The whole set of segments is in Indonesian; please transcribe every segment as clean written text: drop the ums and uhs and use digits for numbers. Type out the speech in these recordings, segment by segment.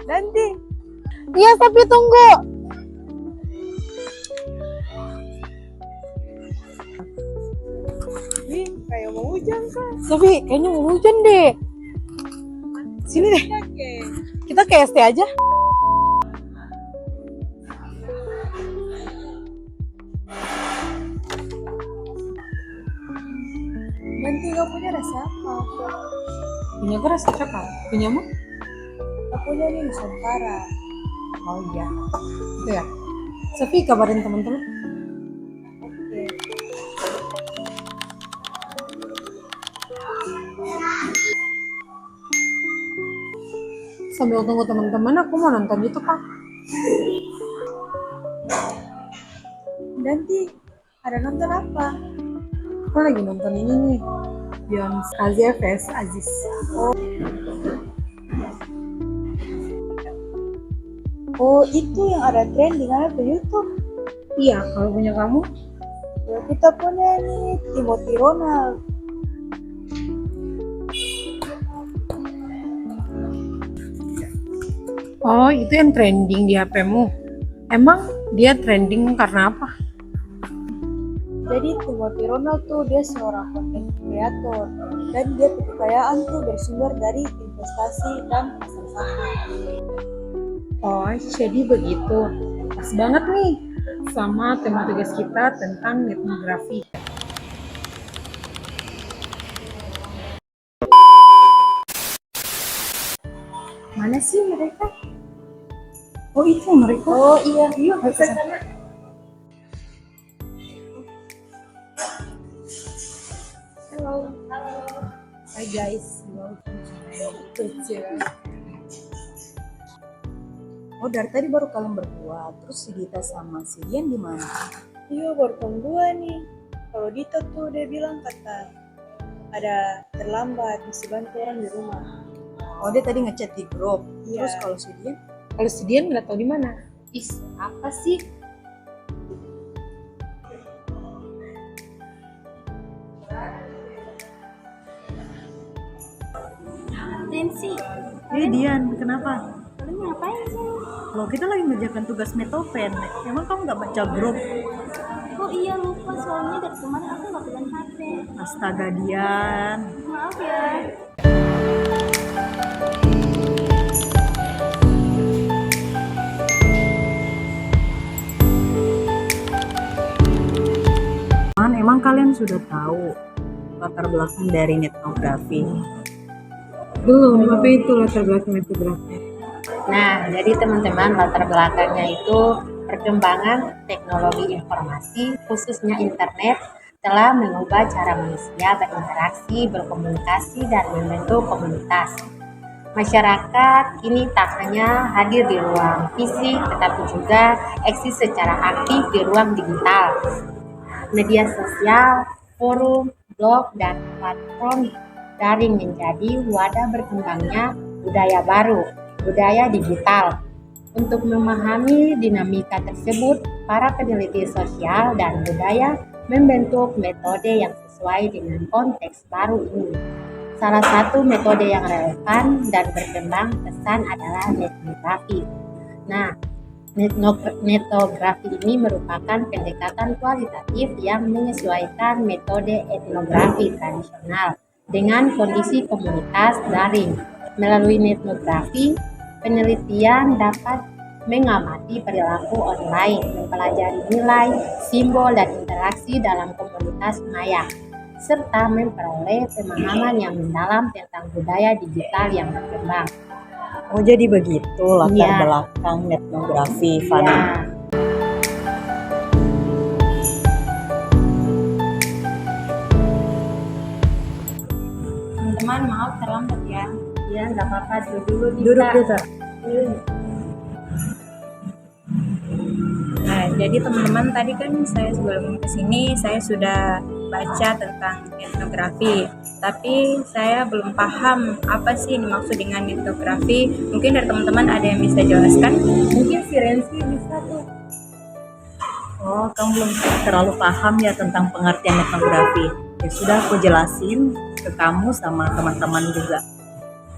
Nanti. Iya, tapi tunggu. Nih, kayak mau hujan kan? Tapi kayaknya mau hujan deh. Sini deh, Oke. kita ke ST aja. Nanti gak punya rasa apa? Punya gue rasa coklat. Punyamu? Gak punya nih Nusantara. Oh iya. Itu ya. Sofi kabarin teman-teman. Oke. Sambil tunggu teman-teman, aku mau nonton YouTube Pak. Nanti ada nonton apa? Aku lagi nonton ini nih. Beyond Azia vs Aziz. Oh, itu yang ada trending ada di YouTube. Iya, kalau punya kamu? Ya, kita punya nih Timothy Ronald. Oh, itu yang trending di HP-mu. Emang dia trending karena apa? Jadi Timothy Ronald tuh dia seorang content creator dan dia kekayaan tuh bersumber dari investasi dan pasar saham. Oh, jadi begitu. Pas banget nih sama tema tugas kita tentang etnografi. Mana sih mereka? Oh, itu mereka. Oh iya, Yuk, ayo ke sana. Halo. Hi guys, welcome to my YouTube. Oh, dari tadi baru kalian berdua. Terus si Dita sama si Dian di mana? Iya baru tahun 2 nih. Kalau Dito tuh dia bilang kata ada terlambat mesti bantu orang di rumah. Oh, dia tadi ngechat di grup. Iya. Terus kalau si Dian? Kalau si Dian nggak tahu di mana. Apa sih? Tensi, Dian, kenapa? kalian ngapain sih? Loh, kita lagi mengerjakan tugas Metopen. Emang kamu nggak baca grup? Oh iya lupa, soalnya dari kemarin aku nggak pegang HP. Astaga, Dian. Maaf ya. Emang kalian sudah tahu latar belakang dari etnografi? Belum, apa itu latar belakang etnografi? Nah, jadi teman-teman latar belakangnya itu perkembangan teknologi informasi, khususnya internet, telah mengubah cara manusia berinteraksi, berkomunikasi, dan membentuk komunitas. Masyarakat kini tak hanya hadir di ruang fisik, tetapi juga eksis secara aktif di ruang digital. Media sosial, forum, blog, dan platform daring menjadi wadah berkembangnya budaya baru, budaya digital. Untuk memahami dinamika tersebut, para peneliti sosial dan budaya membentuk metode yang sesuai dengan konteks baru ini. Salah satu metode yang relevan dan berkembang pesan adalah etnografi. Nah, etnografi ini merupakan pendekatan kualitatif yang menyesuaikan metode etnografi tradisional dengan kondisi komunitas daring. Melalui etnografi, penelitian dapat mengamati perilaku online, mempelajari nilai, simbol, dan interaksi dalam komunitas maya, serta memperoleh pemahaman yang mendalam tentang budaya digital yang berkembang. Oh, jadi begitu latar Iya. belakang etnografi, Fani. Ya, teman-teman maaf terlambat ya. Ya nggak apa-apa, duduk dulu Duduk kita. Nah, jadi teman-teman tadi kan saya sebelum kesini saya sudah baca tentang etnografi, tapi saya belum paham apa sih yang dimaksud dengan etnografi. Mungkin dari teman-teman ada yang bisa jelaskan? Mungkin si Renzi bisa tuh. Oh, kamu belum terlalu paham ya tentang pengertian etnografi. Ya sudah, aku jelasin ke kamu sama teman-teman juga.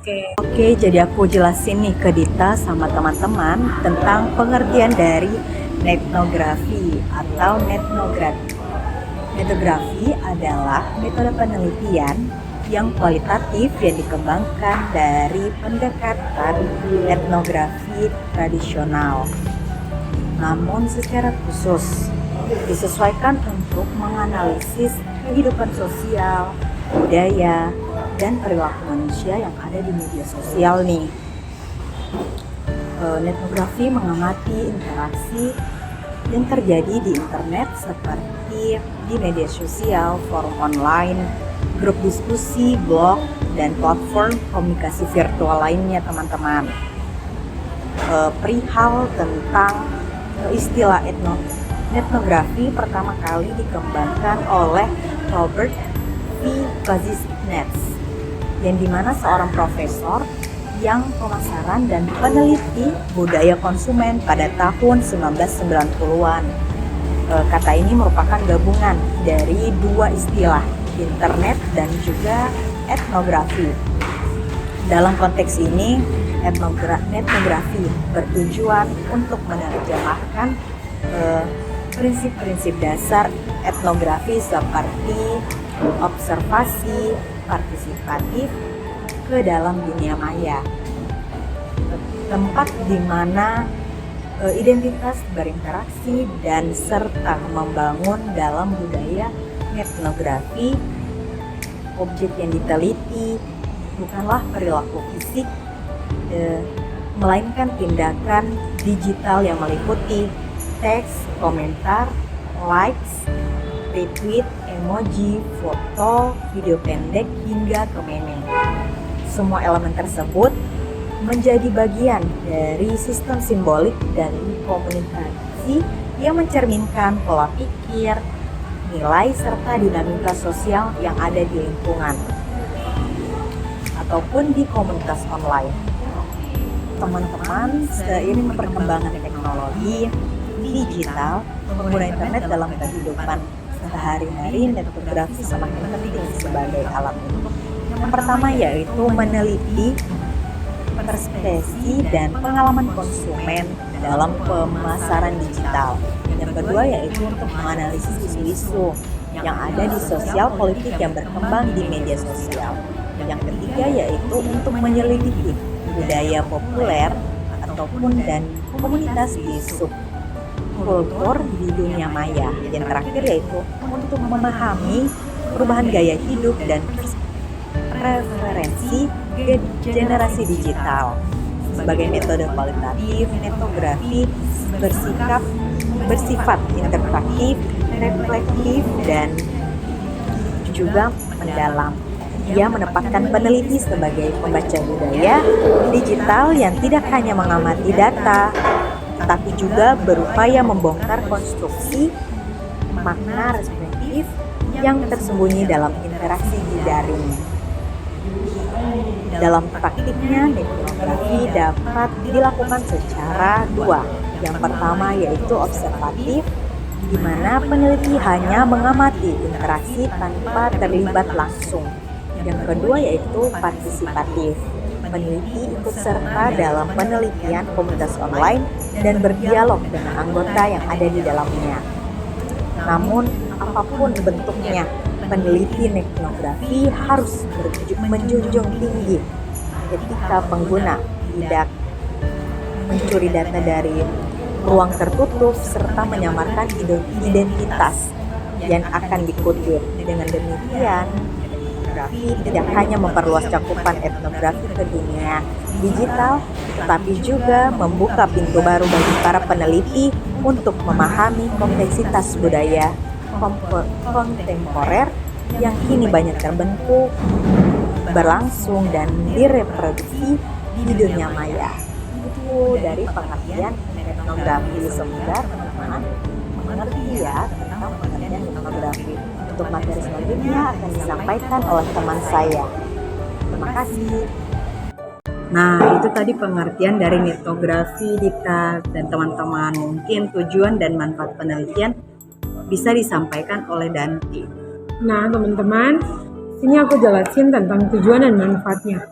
Oke, jadi aku jelasin nih ke Dita sama teman-teman tentang pengertian dari etnografi atau etnografi. Etnografi adalah metode penelitian yang kualitatif yang dikembangkan dari pendekatan etnografi tradisional. Namun secara khusus disesuaikan untuk menganalisis kehidupan sosial, budaya, dan perilaku manusia yang ada di media sosial nih. Etnografi mengamati interaksi yang terjadi di internet seperti di media sosial, forum online, grup diskusi, blog, dan platform komunikasi virtual lainnya teman-teman. Perihal tentang istilah etnografi pertama kali dikembangkan oleh Robert V. Kozinets, yang dimana seorang profesor yang pemasaran dan peneliti budaya konsumen pada tahun 1990-an. Kata ini merupakan gabungan dari dua istilah, internet dan juga etnografi. Dalam konteks ini, etnografi bertujuan untuk menerjemahkan prinsip-prinsip dasar etnografi seperti observasi partisipatif ke dalam dunia maya, tempat di mana identitas berinteraksi dan serta membangun dalam budaya etnografi. Objek yang diteliti bukanlah perilaku fisik, melainkan tindakan digital yang meliputi teks, komentar, likes, retweet, emoji, foto, video pendek, hingga meme. Semua elemen tersebut menjadi bagian dari sistem simbolik dan komunikasi yang mencerminkan pola pikir, nilai, serta dinamika sosial yang ada di lingkungan ataupun di komunitas online. Teman-teman, seiring perkembangan teknologi digital, pengguna internet dalam kehidupan sehari-hari, etnografi semakin penting sebagai alat. Yang pertama yaitu meneliti persepsi dan pengalaman konsumen dalam pemasaran digital. Yang kedua yaitu untuk menganalisis isu-isu yang ada di sosial politik yang berkembang di media sosial. Yang ketiga yaitu untuk menyelidiki budaya populer ataupun dan komunitas di subkultur di dunia maya. Yang terakhir yaitu untuk memahami perubahan gaya hidup dan preferensi generasi digital. Sebagai metode kualitatif, etnografi bersifat interaktif, reflektif, dan juga mendalam. Ia menempatkan peneliti sebagai pembaca budaya digital yang tidak hanya mengamati data, tapi juga berupaya membongkar konstruksi makna respektif yang tersembunyi dalam interaksi di daring. Dalam praktiknya, etnografi dapat dilakukan secara dua. Yang pertama yaitu observatif, di mana peneliti hanya mengamati interaksi tanpa terlibat langsung. Yang kedua yaitu partisipatif, peneliti ikut serta dalam penelitian komunitas online dan berdialog dengan anggota yang ada di dalamnya. Namun, apapun bentuknya, peneliti etnografi harus menjunjung tinggi etika pengguna, tidak mencuri data dari ruang tertutup serta menyamarkan identitas yang akan dikutip. Dengan demikian, etnografi tidak hanya memperluas cakupan etnografi ke dunia digital, tetapi juga membuka pintu baru bagi para peneliti untuk memahami kompleksitas budaya kontemporer yang kini banyak terbentuk, berlangsung, dan direproduksi di dunia maya. Itu dari pengertian etnografi. Semoga teman-teman mengerti ya tentang pengertian etnografi. Untuk materi selanjutnya akan disampaikan oleh teman saya. Terima kasih. Nah, itu tadi pengertian dari etnografi, Dita dan teman-teman. Mungkin tujuan dan manfaat penelitian bisa disampaikan oleh Danti. Nah, teman-teman, sini aku jelasin tentang tujuan dan manfaatnya.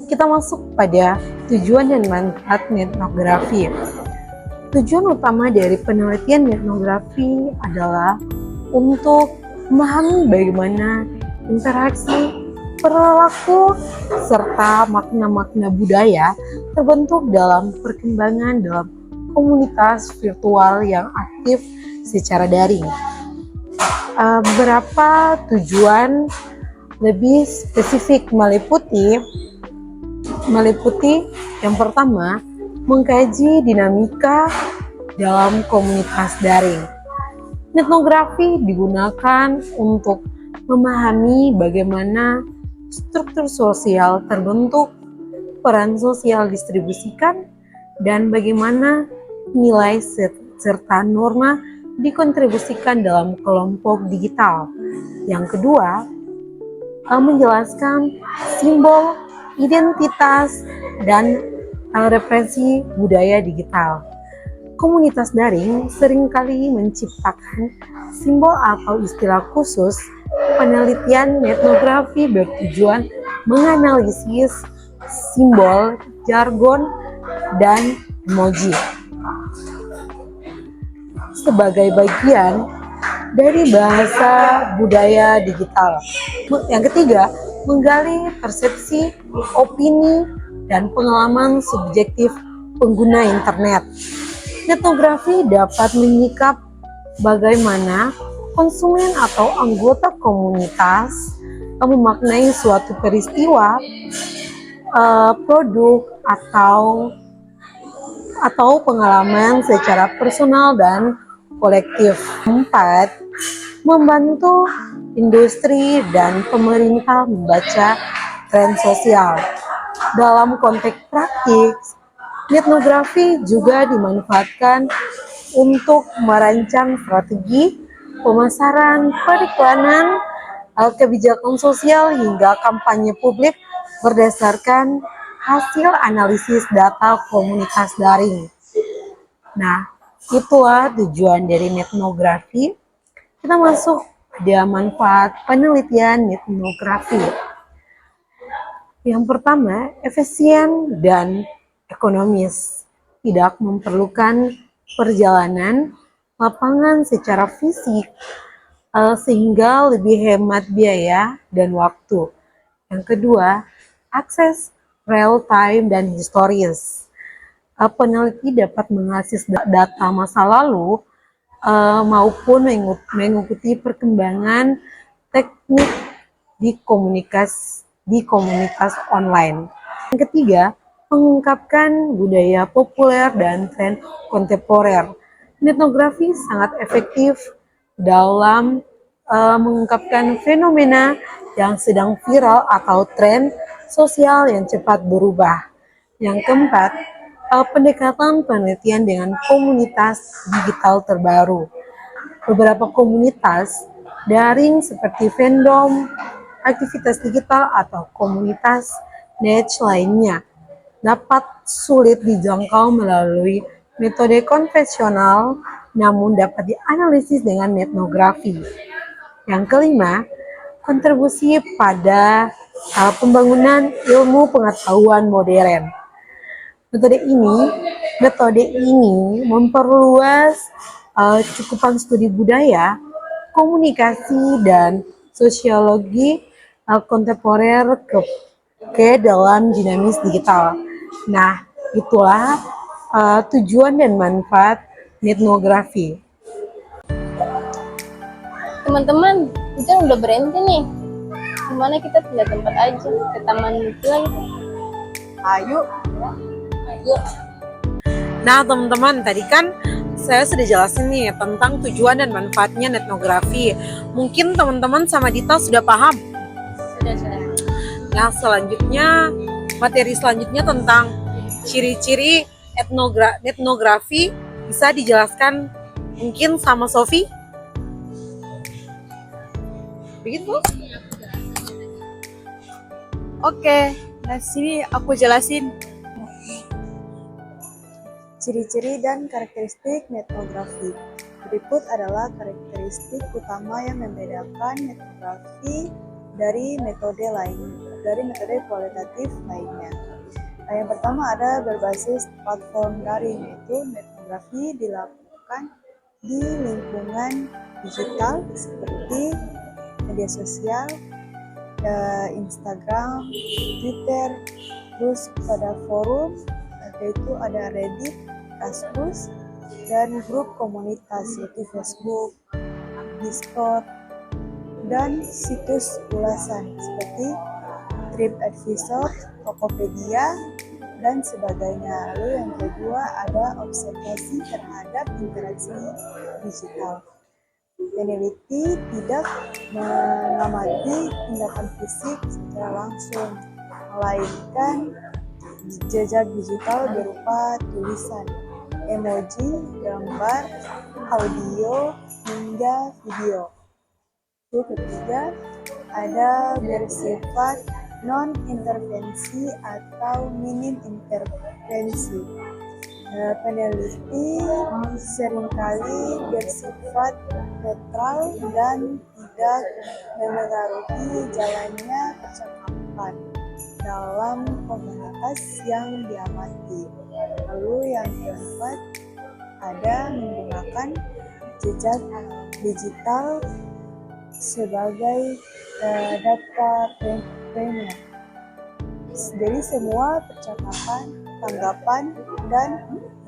kita masuk pada tujuan dan manfaat etnografi. Tujuan utama dari penelitian etnografi adalah untuk memahami bagaimana interaksi, perilaku, serta makna-makna budaya terbentuk dalam perkembangan dalam komunitas virtual yang aktif secara daring. Beberapa tujuan lebih spesifik meliputi yang pertama, mengkaji dinamika dalam komunitas daring. Etnografi digunakan untuk memahami bagaimana struktur sosial terbentuk, peran sosial distribusikan, dan bagaimana nilai serta norma dikontribusikan dalam kelompok digital. Yang kedua, menjelaskan simbol, identitas, dan referensi budaya digital. Komunitas daring seringkali menciptakan simbol atau istilah khusus. Penelitian etnografi bertujuan menganalisis simbol, jargon, dan emoji sebagai bagian dari bahasa budaya digital. Yang ketiga, menggali persepsi, opini, dan pengalaman subjektif pengguna internet. Etnografi dapat menyikap bagaimana konsumen atau anggota komunitas memaknai suatu peristiwa, produk, atau pengalaman secara personal dan kolektif. 4. Membantu industri dan pemerintah membaca tren sosial. Dalam konteks praktis, etnografi juga dimanfaatkan untuk merancang strategi pemasaran, periklanan, kebijakan sosial, hingga kampanye publik berdasarkan hasil analisis data komunitas daring. Nah, itulah tujuan dari etnografi. Kita masuk pada manfaat penelitian etnografi. Yang pertama, efisien dan ekonomis. Tidak memerlukan perjalanan lapangan secara fisik, sehingga lebih hemat biaya dan waktu. Yang kedua, akses real time dan historis. Peneliti dapat mengakses data masa lalu maupun mengikuti perkembangan teknik di komunitas online. Yang ketiga, mengungkapkan budaya populer dan tren kontemporer. Etnografi sangat efektif dalam mengungkapkan fenomena yang sedang viral atau tren sosial yang cepat berubah. Yang keempat, pendekatan penelitian dengan komunitas digital terbaru. Beberapa komunitas daring seperti fandom, aktivitas digital, atau komunitas niche lainnya dapat sulit dijangkau melalui metode konvensional, namun dapat dianalisis dengan etnografi. Yang kelima, kontribusi pada pembangunan ilmu pengetahuan modern. Metode ini memperluas cakupan studi budaya, komunikasi, dan sosiologi kontemporer ke dalam dinamis digital. Nah, itulah tujuan dan manfaat etnografi. Teman-teman, hujan udah berhenti nih. Gimana kita pindah tempat aja ke taman itu lagi? Ayo. Nah, teman-teman, tadi kan saya sudah jelasin nih tentang tujuan dan manfaatnya etnografi. Mungkin teman-teman sama Dita sudah paham? Sudah. Nah, selanjutnya, materi selanjutnya tentang ciri-ciri etnografi bisa dijelaskan mungkin sama Sofi? Begitu? Oke, nah sini aku jelasin. Ciri-ciri dan karakteristik etnografi. Berikut adalah karakteristik utama yang membedakan etnografi dari metode lain. dari metode kualitatif lainnya. Yang pertama ada berbasis platform daring, yaitu etnografi dilakukan di lingkungan digital seperti media sosial, Instagram, Twitter, terus pada forum, yaitu ada Reddit, Kaskus, dan grup komunitas yaitu Facebook, Discord, dan situs ulasan seperti TripAdvisor, Tokopedia, dan sebagainya. Lalu yang kedua ada observasi terhadap interaksi digital. Peneliti tidak mengamati tindakan fisik secara langsung, melainkan jejak digital berupa tulisan, emoji, gambar, audio, hingga video. Yang ketiga ada bersifat non-intervensi atau minim intervensi. Peneliti seringkali bersifat netral dan tidak memengaruhi jalannya percakapan dalam komunitas yang diamati. Lalu yang keempat ada menggunakan jejak digital sebagai data premier. Jadi semua percakapan, tanggapan, dan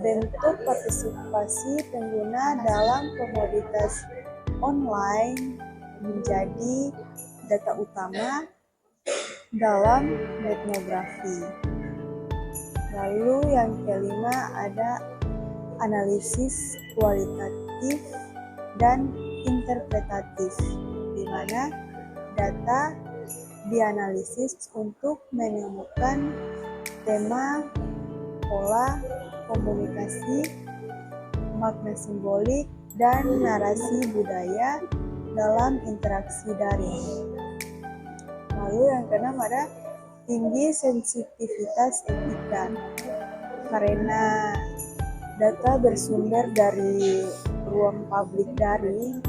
bentuk partisipasi pengguna dalam komoditas online menjadi data utama dalam etnografi. Lalu yang kelima ada analisis kualitatif dan interpretatif, di mana data dianalisis untuk menemukan tema, pola komunikasi, makna simbolik, dan narasi budaya dalam interaksi daring. Lalu yang keenam ada tinggi sensitivitas etika, karena data bersumber dari ruang publik daring,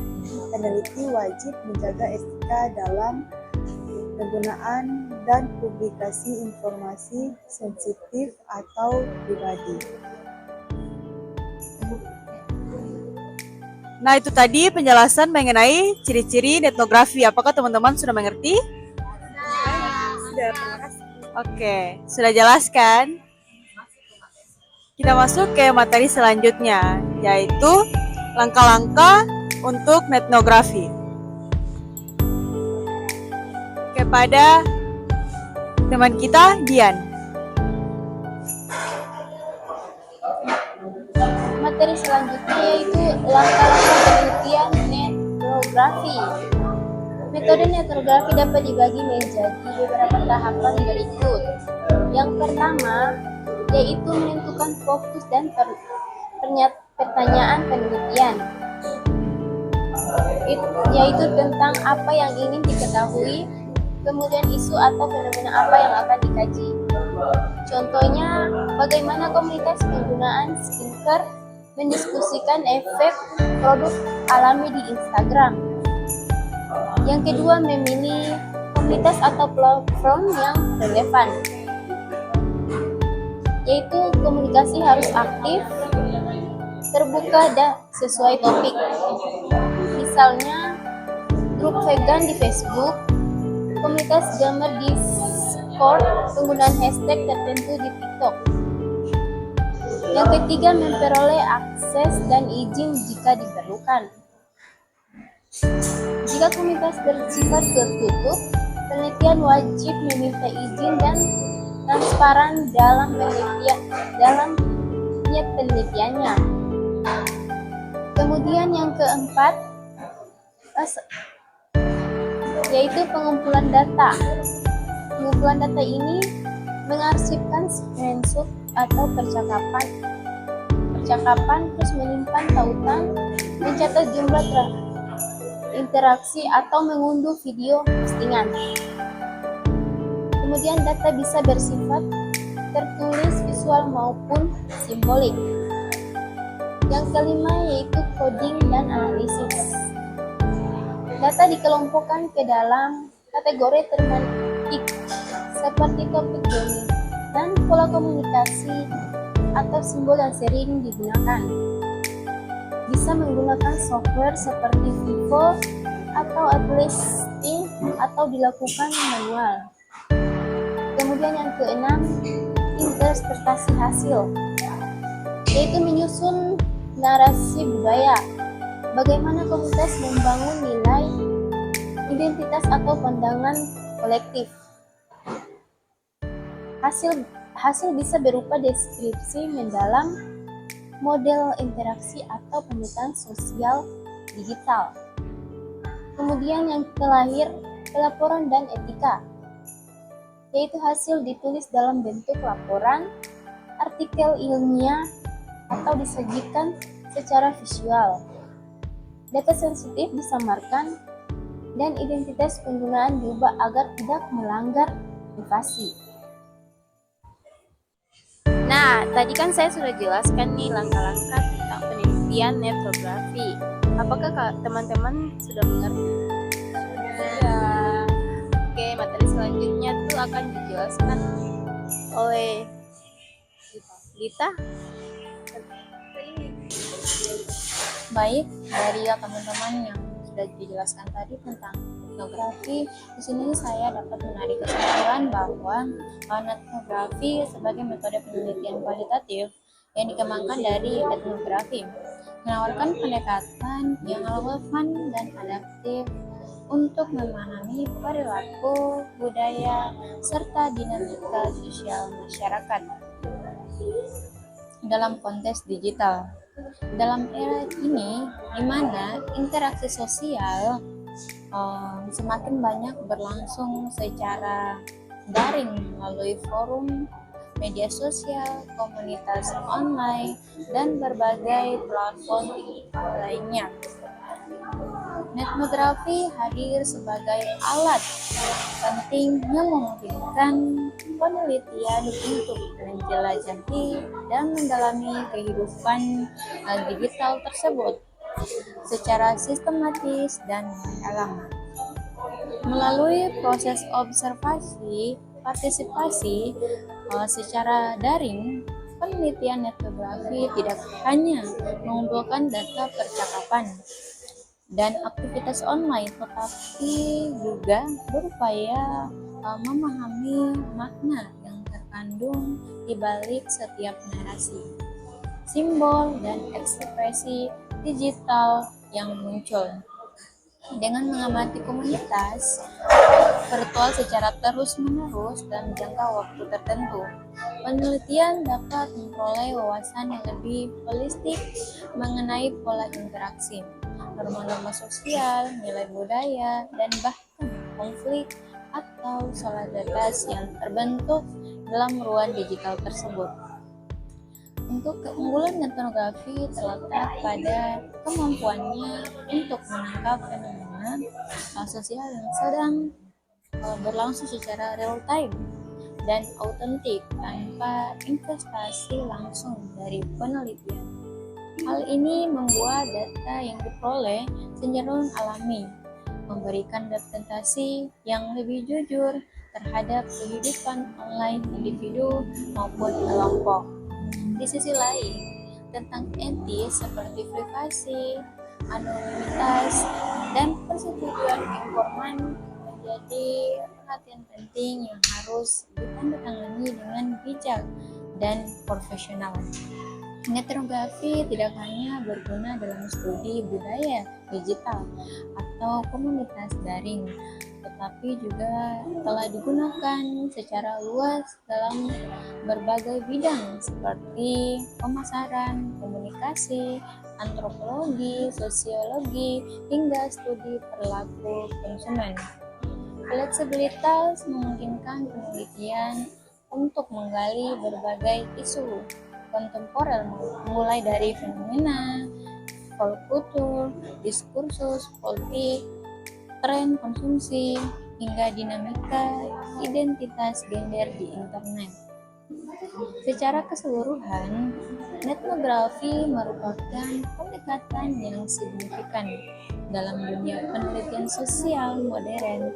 peneliti wajib menjaga etika dalam penggunaan dan publikasi informasi sensitif atau pribadi. Nah, itu tadi penjelasan mengenai ciri-ciri etnografi. Apakah teman-teman sudah mengerti? Sudah, terima kasih. Oke, sudah jelaskan? Kita masuk ke materi selanjutnya, yaitu langkah-langkah untuk etnografi. Kepada teman kita, Dian. Materi selanjutnya yaitu langkah-langkah penelitian etnografi. Metode etnografi dapat dibagi menjadi beberapa tahapan berikut. Yang pertama yaitu menentukan fokus dan pertanyaan penelitian, yaitu tentang apa yang ingin diketahui, kemudian isu atau fenomena apa yang akan dikaji. Contohnya, bagaimana komunitas penggunaan skincare mendiskusikan efek produk alami di Instagram. Yang kedua, memilih komunitas atau platform yang relevan, yaitu komunikasi harus aktif, terbuka dan sesuai topik. Misalnya, grup vegan di Facebook, komunitas gamer di Discord, penggunaan hashtag tertentu di TikTok. Yang ketiga, memperoleh akses dan izin jika diperlukan. Jika komunitas bersifat tertutup, penelitian wajib meminta izin dan transparan dalam niat penelitiannya. Kemudian yang keempat, yaitu pengumpulan data. Pengumpulan data ini mengarsipkan screenshot atau percakapan, terus menyimpan tautan, mencatat jumlah interaksi atau mengunduh video postingan. Kemudian data bisa bersifat tertulis, visual maupun simbolik. Yang kelima yaitu coding dan analisis. Data dikelompokkan ke dalam kategori tematik, seperti topik dan pola komunikasi atau simbol yang sering digunakan. Bisa menggunakan software seperti Vivo atau Atlassian atau dilakukan manual. Kemudian yang keenam, interpretasi hasil, yaitu menyusun narasi budaya. Bagaimana komunitas membangun nilai, identitas atau pandangan kolektif. Hasil bisa berupa deskripsi mendalam, model interaksi atau pemetaan sosial digital. Kemudian yang terakhir, pelaporan dan etika, yaitu hasil ditulis dalam bentuk laporan, artikel ilmiah, atau disajikan secara visual. Data sensitif disamarkan dan identitas penggunaan diubah agar tidak melanggar privasi. Nah, tadi kan saya sudah jelaskan nih langkah-langkah tentang penelitian etnografi. Apakah teman-teman sudah mengerti? Ya. Oke, materi selanjutnya tuh akan dijelaskan oleh Lita. Baik, dari teman-teman yang sudah dijelaskan tadi tentang etnografi, di sini saya dapat menarik kesimpulan bahwa etnografi sebagai metode penelitian kualitatif yang dikembangkan dari etnografi menawarkan pendekatan yang relevan dan adaptif untuk memahami perilaku, budaya, serta dinamika sosial masyarakat dalam konteks digital. Dalam era ini, di mana interaksi sosial semakin banyak berlangsung secara daring melalui forum, media sosial, komunitas online, dan berbagai platform digital lainnya. Etnografi hadir sebagai alat penting yang memungkinkan penelitian untuk menjelajahi dan mendalami kehidupan digital tersebut secara sistematis dan mendalam. Melalui proses observasi, partisipasi secara daring, penelitian etnografi tidak hanya mengumpulkan data percakapan dan aktivitas online, tetapi juga berupaya memahami makna yang terkandung di balik setiap narasi, simbol, dan ekspresi digital yang muncul. Dengan mengamati komunitas virtual secara terus-menerus dan jangka waktu tertentu, penelitian dapat memperoleh wawasan yang lebih holistik mengenai pola interaksi, norma-norma sosial, nilai budaya, dan bahkan konflik atau solidaritas yang terbentuk dalam ruang digital tersebut. Untuk keunggulan etnografi terletak pada kemampuannya untuk menangkap fenomena sosial yang sedang berlangsung secara real time dan autentik tanpa investasi langsung dari penelitian. Hal ini membuat data yang diperoleh cenderung alami, memberikan representasi yang lebih jujur terhadap kehidupan online individu maupun kelompok. Di sisi lain, tentang etis seperti privasi, anonimitas, dan persetujuan informan menjadi perhatian penting yang harus ditandatangani dengan bijak dan profesional. Etnografi tidak hanya berguna dalam studi budaya digital atau komunitas daring, tetapi juga telah digunakan secara luas dalam berbagai bidang seperti pemasaran, komunikasi, antropologi, sosiologi, hingga studi perilaku konsumen. Fleksibilitas memungkinkan penelitian untuk menggali berbagai isu kontemporer mulai dari fenomena, pop kultur, diskursus politik, tren konsumsi, hingga dinamika identitas gender di internet. Secara keseluruhan, etnografi merupakan pendekatan yang signifikan dalam dunia penelitian sosial modern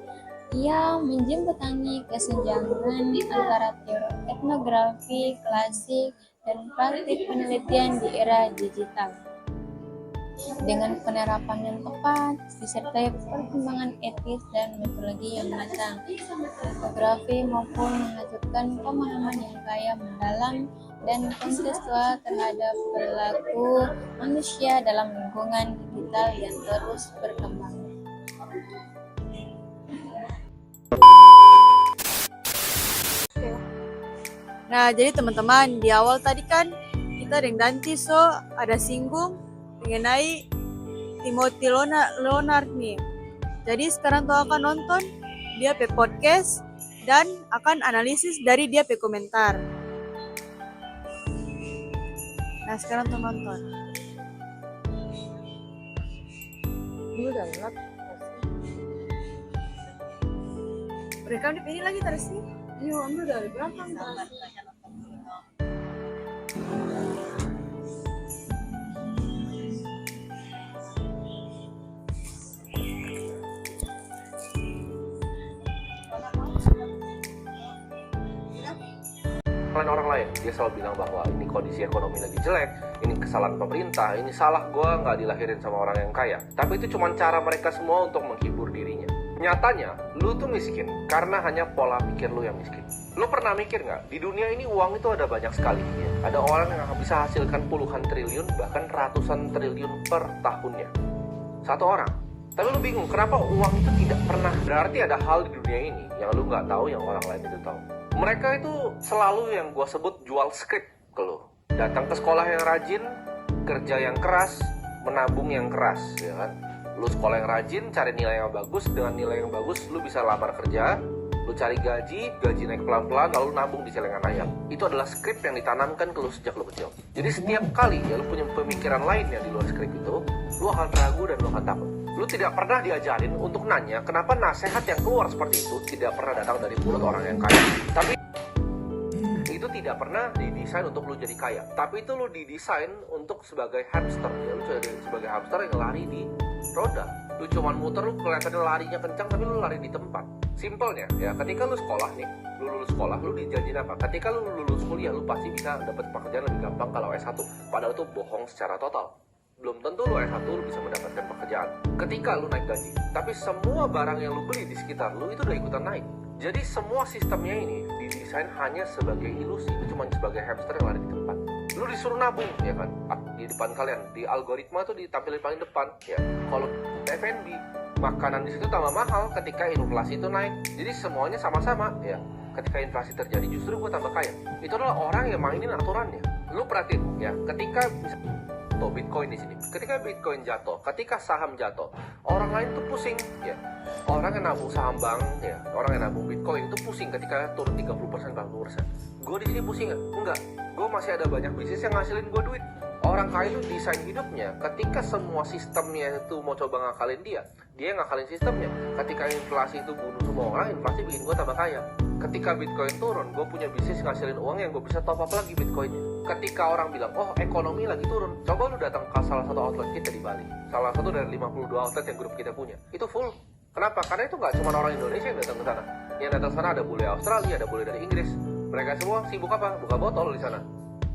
Ia menjembatani kesenjangan antara teori etnografi klasik dan praktik penelitian di era digital. Dengan penerapan yang tepat, disertai perkembangan etis dan metodologi yang matang, etnografi maupun menghasilkan pemahaman yang kaya mendalam dan kontekstual terhadap perilaku manusia dalam lingkungan digital yang terus berkembang. Nah, jadi teman-teman, di awal tadi kan kita dengan Danti ada singgung mengenai Timothy Leonard nih. Jadi sekarang tuh akan nonton dia pe podcast dan akan analisis dari dia pe komentar. Nah, sekarang tuh nonton. Dulu dalam Rekam di ini lagi terus nih. Yuk, ambil dari belakang. Orang lain, dia selalu bilang bahwa ini kondisi ekonomi lagi jelek, ini kesalahan pemerintah, ini salah gue nggak dilahirin sama orang yang kaya. Tapi itu cuma cara mereka semua untuk menghibur dirinya. Nyatanya, lu tuh miskin karena hanya pola pikir lu yang miskin. Lu pernah mikir nggak, di dunia ini uang itu ada banyak sekali ya? Ada orang yang bisa hasilkan puluhan triliun, bahkan ratusan triliun per tahunnya. Satu orang. Tapi lu bingung, kenapa uang itu tidak pernah? Berarti ada hal di dunia ini yang lu nggak tahu, yang orang lain itu tahu. Mereka itu selalu yang gue sebut jual skrip ke lu. Datang ke sekolah yang rajin, kerja yang keras, menabung yang keras, ya kan? Lu sekolah yang rajin, cari nilai yang bagus, dengan nilai yang bagus lu bisa lamar kerja, lu cari gaji naik pelan-pelan, lalu nabung di celengan ayam. Itu adalah skrip yang ditanamkan ke lu sejak lu kecil. Jadi setiap kali ya lu punya pemikiran lain yang di luar skrip itu, lu akan ragu dan lu akan takut. Lu tidak pernah diajarin untuk nanya kenapa nasihat yang keluar seperti itu tidak pernah datang dari mulut orang yang kaya. Tapi itu tidak pernah didesain untuk lu jadi kaya. Tapi itu lu didesain untuk sebagai hamster. Ya, lu sebagai hamster yang lari di roda. Lu cuman muter, lu kelihatannya larinya kencang tapi lu lari di tempat. Simpelnya ya, ketika lu sekolah nih, lu lulus sekolah, lu dijanjiin apa? Ketika lu lulus kuliah, lu pasti bisa dapat pekerjaan lebih gampang kalau S1. Padahal itu bohong secara total. Belum tentu lu S1 lu bisa mendapatkan pekerjaan ketika lu naik gaji. Tapi semua barang yang lu beli di sekitar lu itu udah ikutan naik. Jadi semua sistemnya ini didesain hanya sebagai ilusi. Itu cuma sebagai hamster yang lari di tempat. Lu disuruh nabung, ya kan? Di depan kalian, di algoritma tuh ditampilin paling depan, ya. Kalau F&B, makanan di situ tambah mahal ketika inflasi itu naik. Jadi semuanya sama-sama, ya. Ketika inflasi terjadi, justru gue tambah kaya. Itu adalah orang yang mainin aturannya. Lu perhatiin, ya. Ketika Bitcoin di sini, ketika Bitcoin jatuh, ketika saham jatuh, orang lain tuh pusing, ya. Orang yang nabung saham bank, ya, orang yang nabung Bitcoin itu pusing ketika turun 30%, 40%. Gue di sini pusing nggak? Enggak. Gue masih ada banyak bisnis yang ngasilin gue duit. Orang kaya itu desain hidupnya. Ketika semua sistemnya itu mau coba ngakalin dia ngakalin sistemnya. Ketika inflasi itu bunuh semua orang, inflasi bikin gue tambah kaya. Ketika Bitcoin turun, gue punya bisnis ngasilin uang yang gue bisa top up lagi Bitcoinnya. Ketika orang bilang, oh ekonomi lagi turun, coba lu datang ke salah satu outlet kita di Bali. Salah satu dari 52 outlet yang grup kita punya. Itu full. Kenapa? Karena itu nggak cuma orang Indonesia yang datang ke sana. Yang datang ke sana ada bule Australia, ada bule dari Inggris. Mereka semua sibuk apa? Buka botol di sana.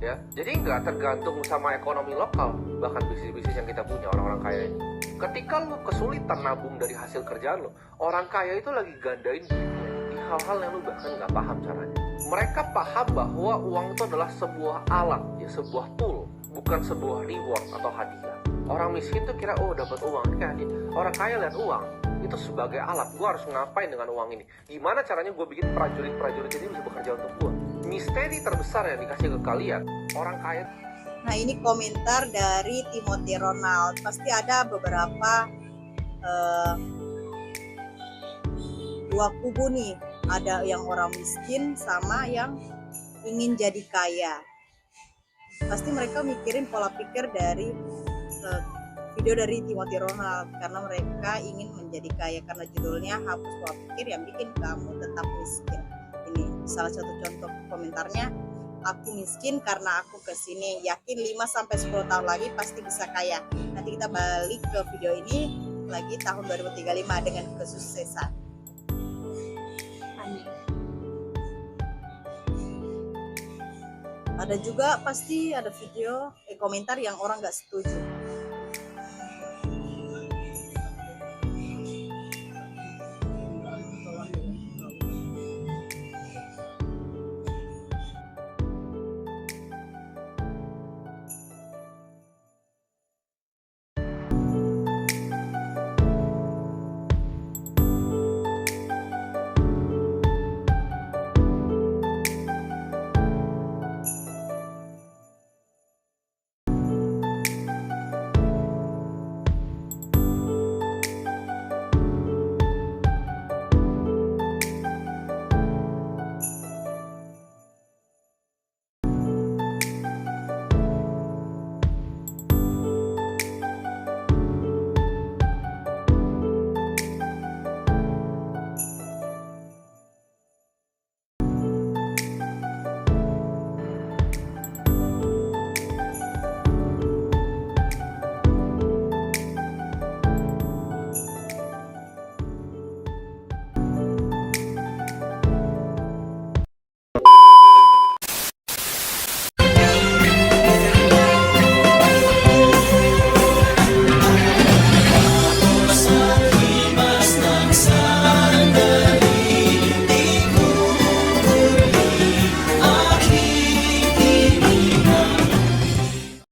Ya, jadi nggak tergantung sama ekonomi lokal, bahkan bisnis-bisnis yang kita punya orang-orang kaya ini. Ketika lu kesulitan nabung dari hasil kerjaan lu, orang kaya itu lagi gandain duitnya di hal-hal yang lu bahkan nggak paham caranya. Mereka paham bahwa uang itu adalah sebuah alat, ya, sebuah tool, bukan sebuah reward atau hadiah. Orang miskin tuh kira, oh dapat uang, ini kayak hadiah. Orang kaya lihat uang itu sebagai alat. Gue harus ngapain dengan uang ini? Gimana caranya gue bikin prajurit-prajurit ini bisa bekerja untuk gue? Misteri terbesar yang dikasih ke kalian, orang kaya. Nah, ini komentar dari Timothy Ronald. Pasti ada beberapa dua kubu nih. Ada yang orang miskin sama yang ingin jadi kaya. Pasti mereka mikirin pola pikir dari video dari Timothy Ronald, karena mereka ingin menjadi kaya, karena judulnya hapus pola pikir yang bikin kamu tetap miskin. Ini salah satu contoh komentarnya, aku miskin karena aku kesini, yakin 5-10 tahun lagi pasti bisa kaya. Nanti kita balik ke video ini lagi tahun 2035 dengan kesuksesan. Ada juga pasti ada video komentar yang orang nggak setuju.